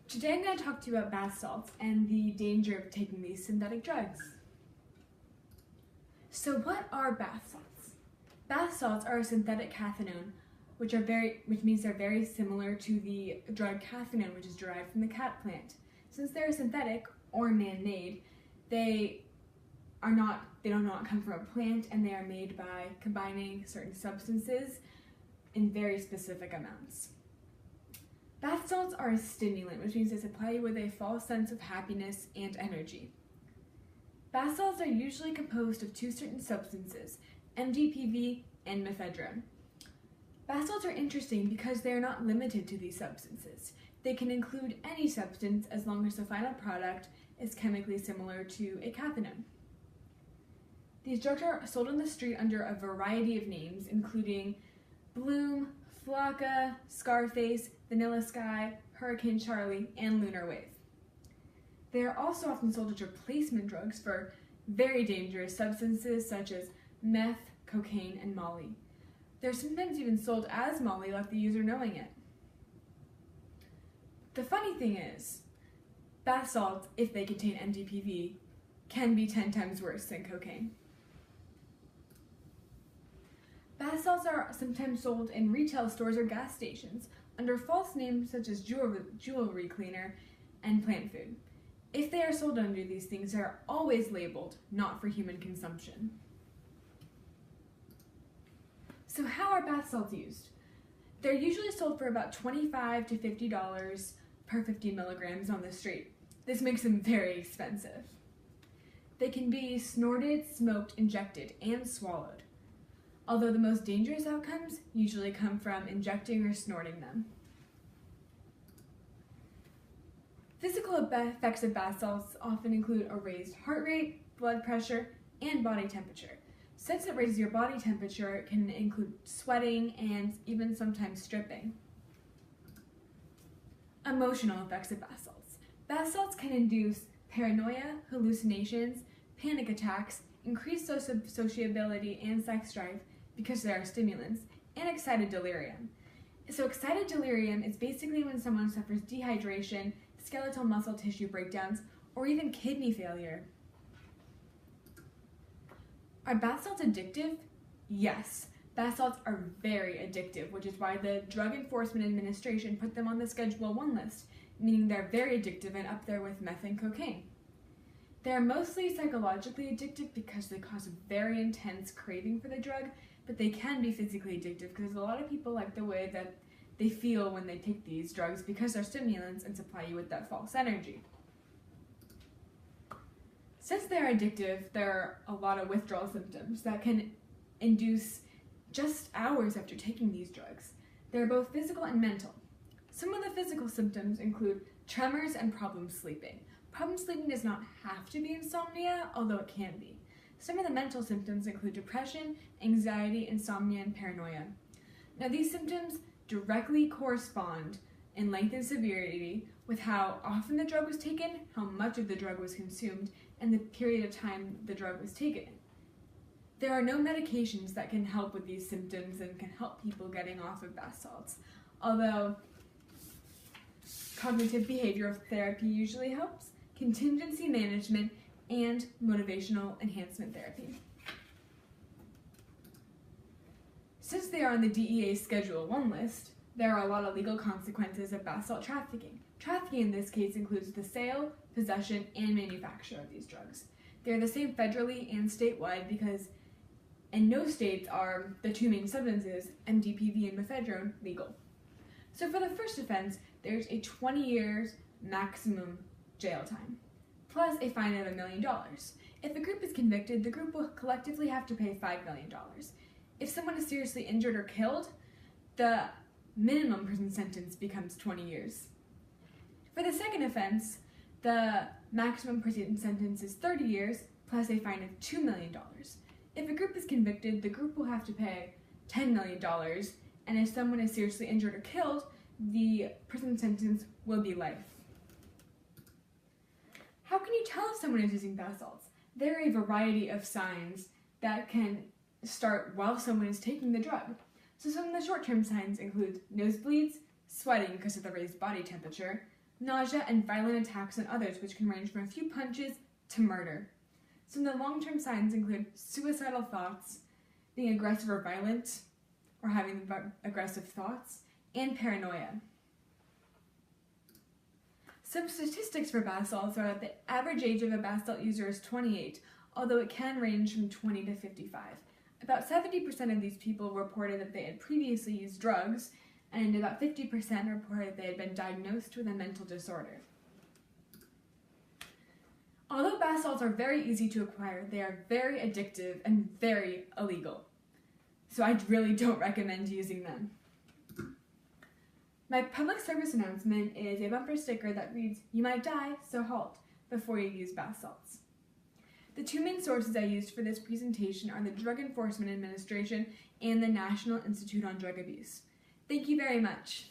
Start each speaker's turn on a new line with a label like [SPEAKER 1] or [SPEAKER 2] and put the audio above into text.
[SPEAKER 1] Today I'm going to talk to you about bath salts and the danger of taking these synthetic drugs. So what are bath salts? Bath salts are a synthetic cathinone, which means they're very similar to the drug cathinone, which is derived from the cat plant. Since they're synthetic or man-made, they do not come from a plant, and they are made by combining certain substances in very specific amounts. Bath salts are a stimulant, which means they supply you with a false sense of happiness and energy. Bath salts are usually composed of two certain substances, MDPV and mephedrone. Bath salts are interesting because they are not limited to these substances. They can include any substance as long as the final product is chemically similar to a cathinone. These drugs are sold on the street under a variety of names, including Bloom, Flocka, Scarface, Vanilla Sky, Hurricane Charlie, and Lunar Wave. They are also often sold as replacement drugs for very dangerous substances such as meth, cocaine, and Molly. They're sometimes even sold as Molly without the user knowing it. The funny thing is, bath salts, if they contain MDPV, can be 10 times worse than cocaine. Bath salts are sometimes sold in retail stores or gas stations under false names such as jewelry cleaner and plant food. If they are sold under these things, they are always labeled not for human consumption. So how are bath salts used? They're usually sold for about $25 to $50 per 50 milligrams on the street. This makes them very expensive. They can be snorted, smoked, injected, and swallowed, although the most dangerous outcomes usually come from injecting or snorting them. Physical effects of bath salts often include a raised heart rate, blood pressure, and body temperature. Since it raises your body temperature, it can include sweating and even sometimes stripping. Emotional effects of bath salts. Bath salts can induce paranoia, hallucinations, panic attacks, increased sociability and sex drive because they are stimulants, and excited delirium. So excited delirium is basically when someone suffers dehydration, skeletal muscle tissue breakdowns, or even kidney failure. Are bath salts addictive? Yes. Bath salts are very addictive, which is why the Drug Enforcement Administration put them on the Schedule 1 list, meaning they're very addictive and up there with meth and cocaine. They are mostly psychologically addictive because they cause a very intense craving for the drug, but they can be physically addictive because a lot of people like the way that they feel when they take these drugs because they're stimulants and supply you with that false energy. Since they're addictive, there are a lot of withdrawal symptoms that can induce just hours after taking these drugs. They're both physical and mental. Some of the physical symptoms include tremors and problem sleeping. Problem sleeping does not have to be insomnia, although it can be. Some of the mental symptoms include depression, anxiety, insomnia, and paranoia. Now, these symptoms directly correspond in length and severity with how often the drug was taken, how much of the drug was consumed, and the period of time the drug was taken. There are no medications that can help with these symptoms and can help people getting off of bath salts, although cognitive behavioral therapy usually helps, contingency management, and motivational enhancement therapy. Since they are on the DEA's Schedule 1 list, there are a lot of legal consequences of bath salt trafficking. Trafficking in this case includes the sale, possession, and manufacture of these drugs. They are the same federally and statewide because in no states are the two main substances, MDPV and mephedrone, legal. So for the first offense, there's a 20 years maximum jail time, plus a fine of $1 million. If a group is convicted, the group will collectively have to pay $5 million. If someone is seriously injured or killed, the minimum prison sentence becomes 20 years. For the second offense, the maximum prison sentence is 30 years, plus a fine of $2 million. If a group is convicted, the group will have to pay $10 million, and if someone is seriously injured or killed, the prison sentence will be life. How can you tell if someone is using bath salts? There are a variety of signs that can start while someone is taking the drug. So some of the short-term signs include nosebleeds, sweating because of the raised body temperature, nausea, and violent attacks on others, which can range from a few punches to murder. Some of the long-term signs include suicidal thoughts, being aggressive or violent, or having aggressive thoughts, and paranoia. Some statistics for bath salts are that the average age of a bath salt user is 28, although it can range from 20 to 55. About 70% of these people reported that they had previously used drugs, and about 50% reported they had been diagnosed with a mental disorder. Although bath salts are very easy to acquire, they are very addictive and very illegal. So I really don't recommend using them. My public service announcement is a bumper sticker that reads, "You might die, so halt," before you use bath salts. The two main sources I used for this presentation are the Drug Enforcement Administration and the National Institute on Drug Abuse. Thank you very much.